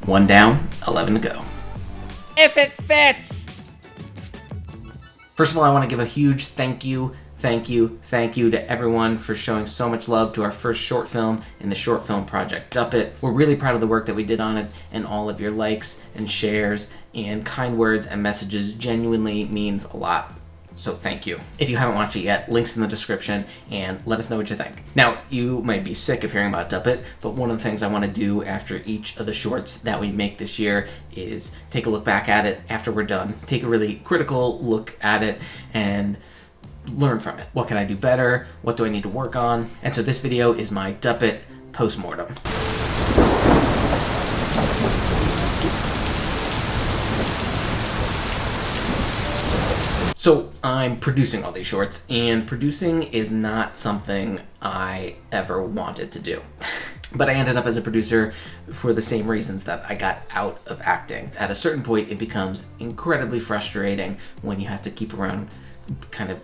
1 down, 11 to go. If it fits! First of all, I want to give a huge thank you to everyone for showing so much love to our first short film in the short film project Duppet. We're really proud of the work that we did on it, and all of your likes and shares and kind words and messages genuinely means a lot. So thank you. If you haven't watched it yet, links in the description, and let us know what you think. Now, you might be sick of hearing about Duppet, but one of the things I want to do after each of the shorts that we make this year is take a look back at it after we're done, take a really critical look at it, and learn from it. What can I do better? What do I need to work on? And so this video is my Duppet postmortem. So I'm producing all these shorts, and producing is not something I ever wanted to do. But I ended up as a producer for the same reasons that I got out of acting. At a certain point, it becomes incredibly frustrating when you have to keep around kind of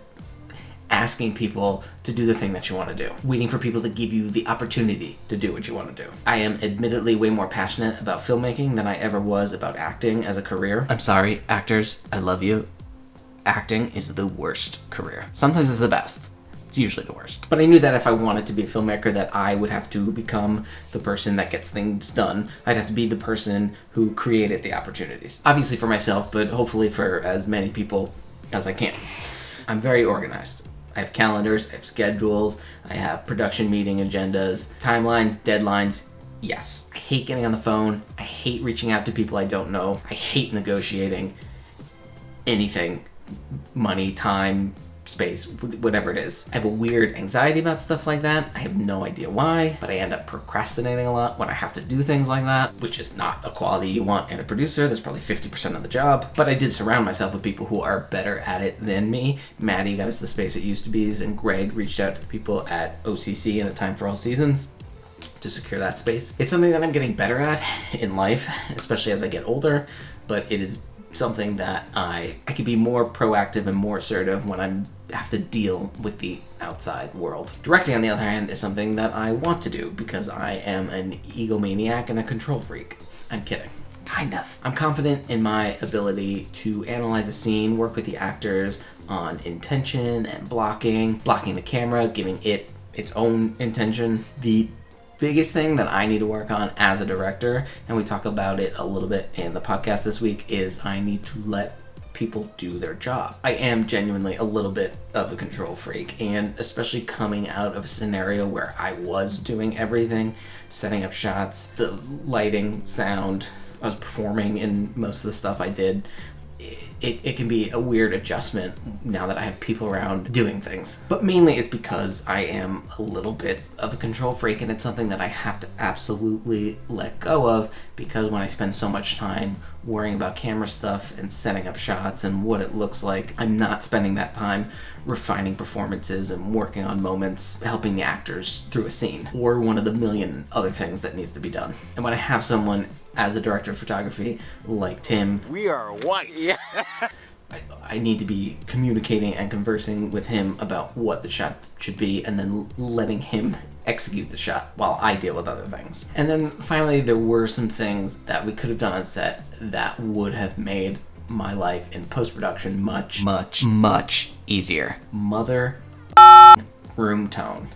asking people to do the thing that you want to do, waiting for people to give you the opportunity to do what you want to do. I am admittedly way more passionate about filmmaking than I ever was about acting as a career. I'm sorry, actors, I love you. Acting is the worst career. Sometimes it's the best. It's usually the worst. But I knew that if I wanted to be a filmmaker, that I would have to become the person that gets things done. I'd have to be the person who created the opportunities. Obviously for myself, but hopefully for as many people as I can. I'm very organized. I have calendars, I have schedules, I have production meeting agendas, timelines, deadlines. Yes. I hate getting on the phone. I hate reaching out to people I don't know. I hate negotiating anything. Money, time, space, whatever it is. I have a weird anxiety about stuff like that. I have no idea why, but I end up procrastinating a lot when I have to do things like that, which is not a quality you want in a producer. That's probably 50% of the job. But I did surround myself with people who are better at it than me. Maddie got us the space at Used to Be's, and Greg reached out to the people at OCC and the Time for All Seasons to secure that space. It's something that I'm getting better at in life, especially as I get older, but it is something that I could be more proactive and more assertive when I have to deal with the outside world. Directing, on the other hand, is something that I want to do because I am an egomaniac and a control freak. I'm kidding. Kind of. I'm confident in my ability to analyze a scene, work with the actors on intention and blocking the camera, giving it its own intention. The biggest thing that I need to work on as a director, and we talk about it a little bit in the podcast this week, is I need to let people do their job. I am genuinely a little bit of a control freak, and especially coming out of a scenario where I was doing everything, setting up shots, the lighting, sound, I was performing in most of the stuff I did. It can be a weird adjustment now that I have people around doing things. But mainly it's because I am a little bit of a control freak, and it's something that I have to absolutely let go of, because when I spend so much time worrying about camera stuff and setting up shots and what it looks like, I'm not spending that time refining performances and working on moments, helping the actors through a scene, or one of the million other things that needs to be done. And when I have someone as a director of photography like Tim, We are white. Yeah. I need to be communicating and conversing with him about what the shot should be, and then letting him execute the shot while I deal with other things. And then finally, there were some things that we could have done on set that would have made my life in post-production much easier. Mother room tone.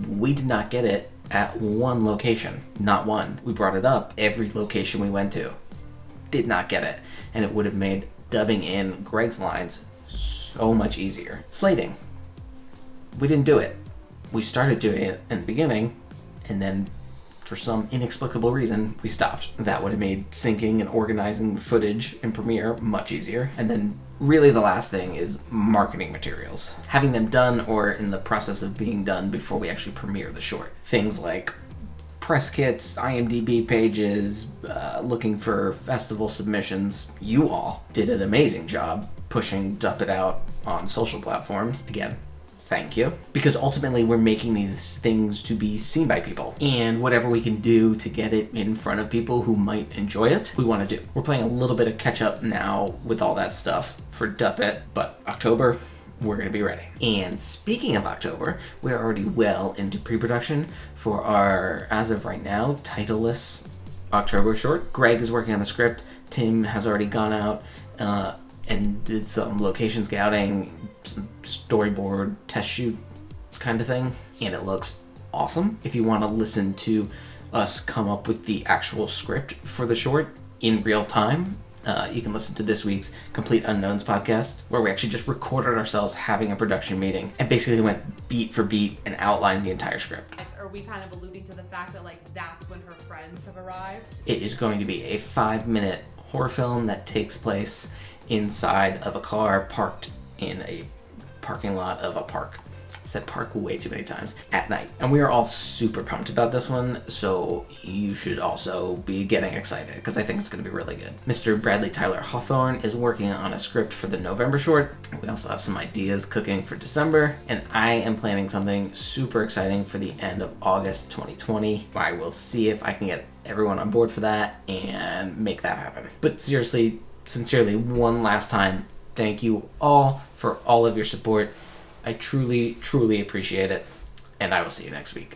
We did not get it at one location. Not one. We brought it up every location we went to. Did not get it. And it would have made dubbing in Greg's lines so much easier. Slating. We didn't do it. We started doing it in the beginning, and then for some inexplicable reason, we stopped. That would have made syncing and organizing footage in Premiere much easier. And then really the last thing is marketing materials. Having them done or in the process of being done before we actually premiere the short. Things like press kits, IMDb pages, looking for festival submissions. You all did an amazing job pushing Duppet out on social platforms. Again, thank you. Because ultimately we're making these things to be seen by people. And whatever we can do to get it in front of people who might enjoy it, we want to do. We're playing a little bit of catch up now with all that stuff for Duppet, but October, we're going to be ready. And speaking of October, we're already well into pre-production for our, as of right now, titleless October short. Greg is working on the script. Tim has already gone out and did some location scouting, some storyboard test shoot kind of thing, and it looks awesome. If you want to listen to us come up with the actual script for the short in real time, you can listen to this week's Complete Unknowns podcast, where we actually just recorded ourselves having a production meeting and basically went beat for beat and outlined the entire script. Are we kind of alluding to the fact that like that's when her friends have arrived? It is going to be a 5-minute horror film that takes place inside of a car parked in a parking lot of a park. I said park way too many times, at night. And we are all super pumped about this one, so you should also be getting excited because I think it's going to be really good. Mr. Bradley Tyler Hawthorne is working on a script for the November short. We also have some ideas cooking for December, and I am planning something super exciting for the end of August 2020. I will see if I can get everyone on board for that and make that happen. But seriously, sincerely, one last time, thank you all for all of your support. I truly, truly appreciate it, and I will see you next week.